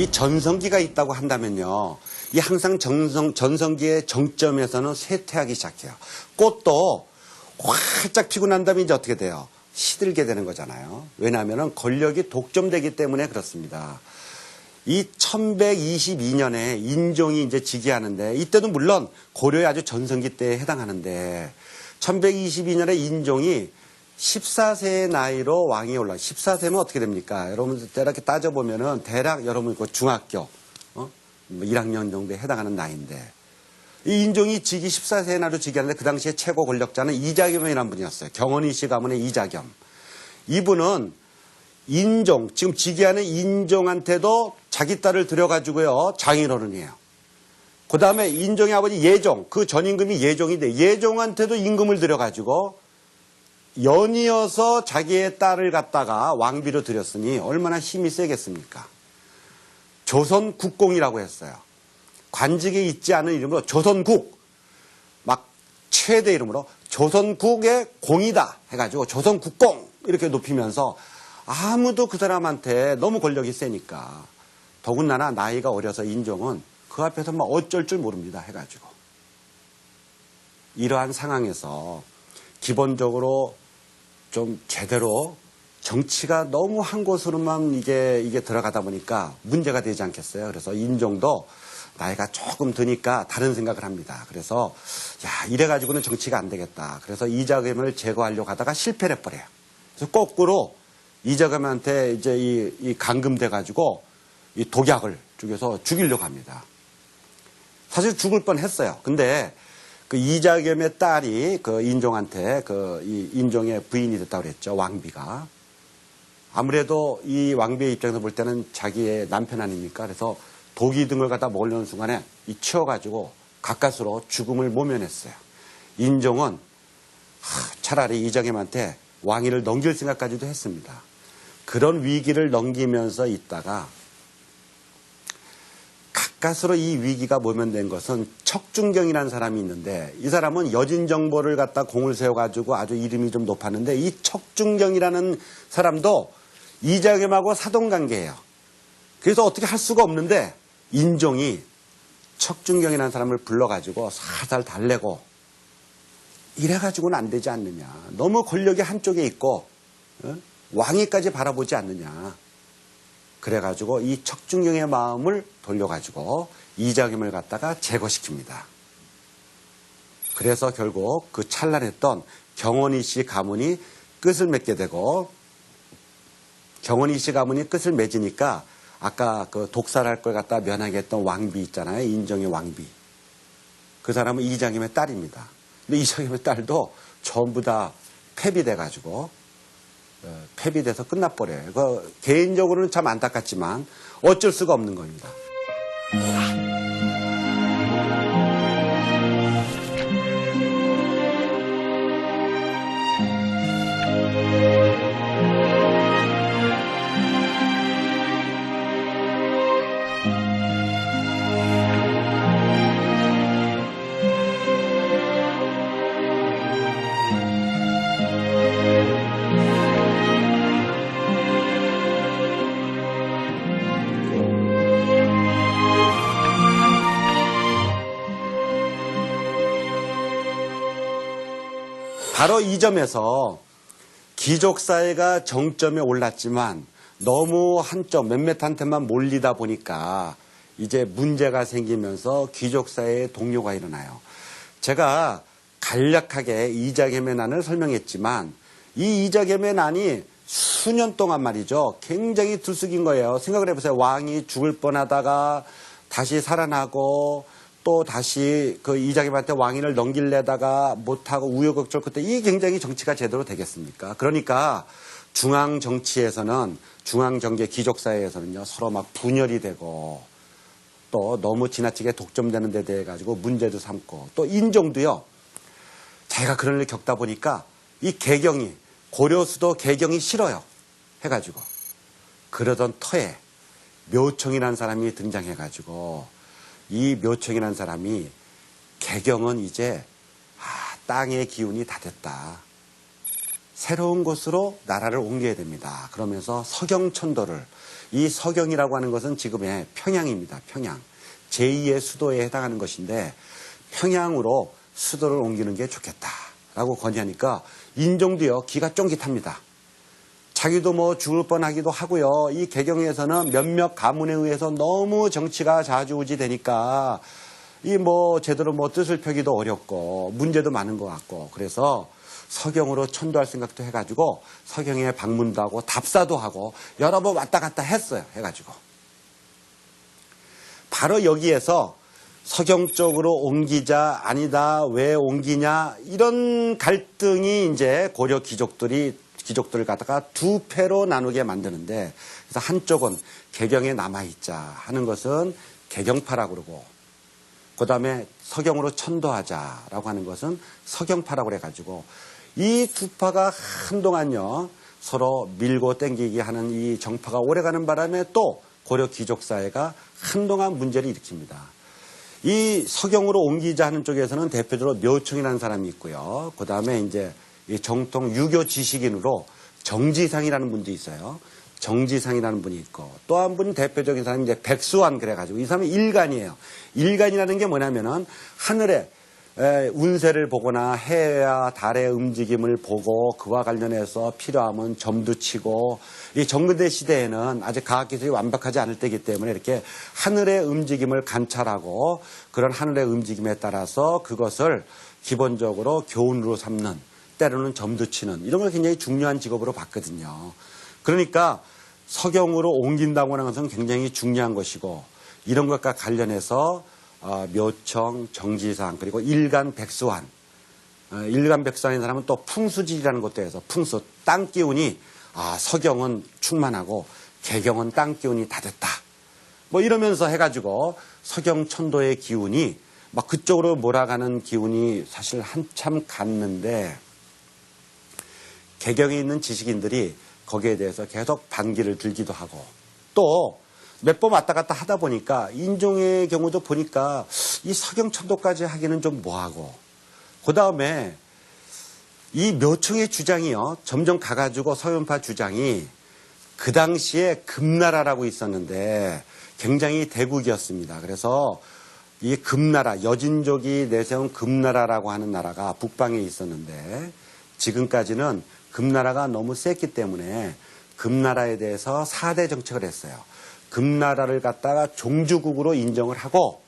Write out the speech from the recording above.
이 전성기가 있다고 한다면요. 이 항상 전성기의 정점에서는 쇠퇴하기 시작해요. 꽃도 활짝 피고 난 다음에 이제 어떻게 돼요? 시들게 되는 거잖아요. 왜냐하면 권력이 독점되기 때문에 그렇습니다. 이 1122년에 인종이 이제 즉위하는데 이때도 물론 고려의 아주 전성기 때에 해당하는데 1122년에 인종이 14세의 나이로 왕이 올라. 14세면 어떻게 됩니까? 여러분 이렇게 따져보면은 대략 여러분 그 중학교 1학년 정도에 해당하는 나이인데 이 인종이 즉위 14세의 나이로 즉위하는데 그 당시에 최고 권력자는 이자겸이라는 분이었어요. 경원이씨 가문의 이자겸. 이분은 인종, 지금 즉위하는 인종한테도 자기 딸을 들여가지고요 장인어른이에요. 그 다음에 인종의 아버지 예종, 그 전 임금이 예종인데 예종한테도 임금을 들여가지고 연이어서 자기의 딸을 갖다가 왕비로 들였으니 얼마나 힘이 세겠습니까? 조선국공이라고 했어요. 관직에 있지 않은 이름으로 조선국, 막 최대 이름으로 조선국의 공이다 해가지고 조선국공 이렇게 높이면서 아무도 그 사람한테 너무 권력이 세니까 더군다나 나이가 어려서 인종은 그 앞에서 막 어쩔 줄 모릅니다 해가지고 이러한 상황에서 기본적으로 좀 제대로 정치가 너무 한 곳으로만 이게 들어가다 보니까 문제가 되지 않겠어요. 그래서 인종도 나이가 조금 드니까 다른 생각을 합니다. 그래서 야 이래가지고는 정치가 안 되겠다. 그래서 이자겸을 제거하려고 하다가 실패를 해버려요. 그래서 거꾸로 이자겸한테 이제 이 감금돼가지고 이 독약을 죽여서 죽이려고 합니다. 사실 죽을 뻔했어요. 근데 그 이자겸의 딸이 그 인종한테 이 인종의 부인이 됐다고 그랬죠. 왕비가. 아무래도 이 왕비의 입장에서 볼 때는 자기의 남편 아닙니까? 그래서 독이 등을 갖다 먹으려는 순간에 치워가지고 가까스로 죽음을 모면했어요. 인종은 차라리 이자겸한테 왕위를 넘길 생각까지도 했습니다. 그런 위기를 넘기면서 있다가 가까스로 이 위기가 모면된 것은 척준경이라는 사람이 있는데 이 사람은 여진정보를 갖다 공을 세워가지고 아주 이름이 좀 높았는데 이 척준경이라는 사람도 이자겸하고 사돈관계예요. 그래서 어떻게 할 수가 없는데 인종이 척준경이라는 사람을 불러가지고 살살 달래고 이래가지고는 안 되지 않느냐. 너무 권력이 한쪽에 있고 왕위까지 바라보지 않느냐. 그래가지고 이 척준경의 마음을 돌려가지고 이자겸을 갖다가 제거시킵니다. 그래서 결국 그 찬란했던 경원이씨 가문이 끝을 맺게 되고 경원이씨 가문이 끝을 맺으니까 아까 그 독살할 걸 갖다 면하게 했던 왕비 있잖아요. 인종의 왕비. 그 사람은 이자겸의 딸입니다. 근데 이자겸의 딸도 전부 다 폐비돼가지고 폐비돼서 끝나버려요. 개인적으로는 참 안타깝지만 어쩔 수가 없는 겁니다. 바로 이 점에서 귀족사회가 정점에 올랐지만 너무 한쪽 몇몇한테만 몰리다 보니까 이제 문제가 생기면서 귀족사회의 동요가 일어나요. 제가 간략하게 이자겸의 난을 설명했지만 이 이자겸의 난이 수년 동안 말이죠. 굉장히 들쑥인 거예요. 생각을 해보세요. 왕이 죽을 뻔하다가 다시 살아나고 또 다시 그 이자겸한테 왕위를 넘기려다가 못하고 우여곡절 끝에 이게 굉장히 정치가 제대로 되겠습니까? 그러니까 중앙정치에서는 중앙정계 귀족사회에서는요 서로 막 분열이 되고 또 너무 지나치게 독점되는 데 대해 가지고 문제도 삼고 또 인종도요 자기가 그런 일을 겪다 보니까 이 개경이 고려수도 개경이 싫어요 해가지고 그러던 터에 묘청이라는 사람이 등장해가지고 이 묘청이라는 사람이 개경은 이제 땅의 기운이 다 됐다. 새로운 곳으로 나라를 옮겨야 됩니다. 그러면서 서경천도를 이 서경이라고 하는 것은 지금의 평양입니다. 평양. 제2의 수도에 해당하는 것인데 평양으로 수도를 옮기는 게 좋겠다라고 건의하니까 인종도요 기가 쫑깃합니다. 자기도 뭐 죽을 뻔하기도 하고요. 이 개경에서는 몇몇 가문에 의해서 너무 정치가 좌지우지 되니까 이 뭐 제대로 뭐 뜻을 펴기도 어렵고 문제도 많은 것 같고 그래서 서경으로 천도할 생각도 해가지고 서경에 방문도 하고 답사도 하고 여러 번 왔다 갔다 했어요. 해가지고 바로 여기에서 서경 쪽으로 옮기자 아니다 왜 옮기냐 이런 갈등이 이제 고려 귀족들을 갖다가 두 패로 나누게 만드는데 그래서 한쪽은 개경에 남아있자 하는 것은 개경파라고 그러고 그 다음에 서경으로 천도하자라고 하는 것은 서경파라고 그래가지고 이 두 파가 한동안요 서로 밀고 땡기기 하는 이 정파가 오래가는 바람에 또 고려 귀족사회가 한동안 문제를 일으킵니다. 이 서경으로 옮기자 하는 쪽에서는 대표적으로 묘청이라는 사람이 있고요. 그 다음에 이제 이 정통 유교 지식인으로 정지상이라는 분도 있어요. 정지상이라는 분이 있고 또 한 분 대표적인 사람이 이제 백수환 그래가지고 이 사람이 일간이에요. 일간이라는 게 뭐냐면은 하늘에 운세를 보거나 해와 달의 움직임을 보고 그와 관련해서 필요하면 점도 치고 이 정근대 시대에는 아직 과학기술이 완벽하지 않을 때이기 때문에 이렇게 하늘의 움직임을 관찰하고 그런 하늘의 움직임에 따라서 그것을 기본적으로 교훈으로 삼는 때로는 점도 치는 이런 걸 굉장히 중요한 직업으로 봤거든요. 그러니까 서경으로 옮긴다고 하는 것은 굉장히 중요한 것이고 이런 것과 관련해서 묘청, 정지상 그리고 일간 백수환 일간 백수환인 사람은 또 풍수질이라는 것도 해서 풍수, 땅 기운이 서경은 충만하고 개경은 땅 기운이 다 됐다. 뭐 이러면서 해가지고 서경 천도의 기운이 막 그쪽으로 몰아가는 기운이 사실 한참 갔는데 개경에 있는 지식인들이 거기에 대해서 계속 반기를 들기도 하고 또 몇 번 왔다 갔다 하다 보니까 인종의 경우도 보니까 이 서경천도까지 하기는 좀 뭐하고 그 다음에 이 묘청의 주장이요 점점 가가지고 서연파 주장이 그 당시에 금나라라고 있었는데 굉장히 대국이었습니다. 그래서 이 금나라 여진족이 내세운 금나라라고 하는 나라가 북방에 있었는데 지금까지는 금나라가 너무 셌기 때문에 금나라에 대해서 4대 정책을 했어요. 금나라를 갖다가 종주국으로 인정을 하고